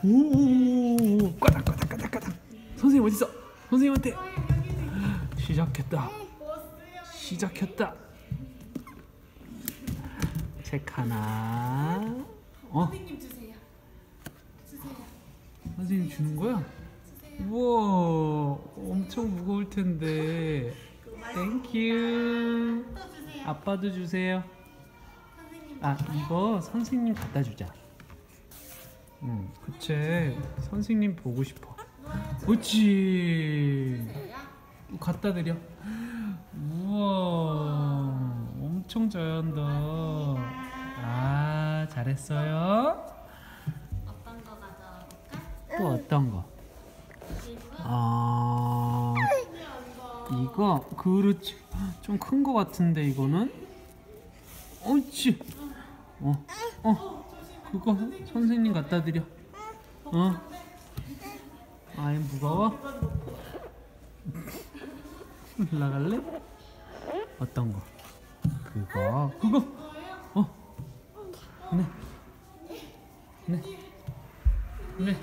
오, 까닥. 선생님 어디 있어? 선생님한테. 시작했다. 책 하나. 선생님 주세요. 선생님 주는 거야? 우와, 엄청 무거울 텐데. 땡큐. 또 주세요. 아빠도 주세요. 선생님. 아, 이거 선생님 갖다 주자. 그 책 선생님 보고 싶어. 그렇지. 갖다 드려. 우와, 엄청 잘한다. 아, 잘했어요. 어떤 거 가져볼까? 또 어떤 거? 아, 이거 그렇지. 좀 큰 거 같은데 이거는? 옳지. 그거 선생님 갖다 드려. 아이, 무거워? 올라갈래? 어떤 거? 그거. 네.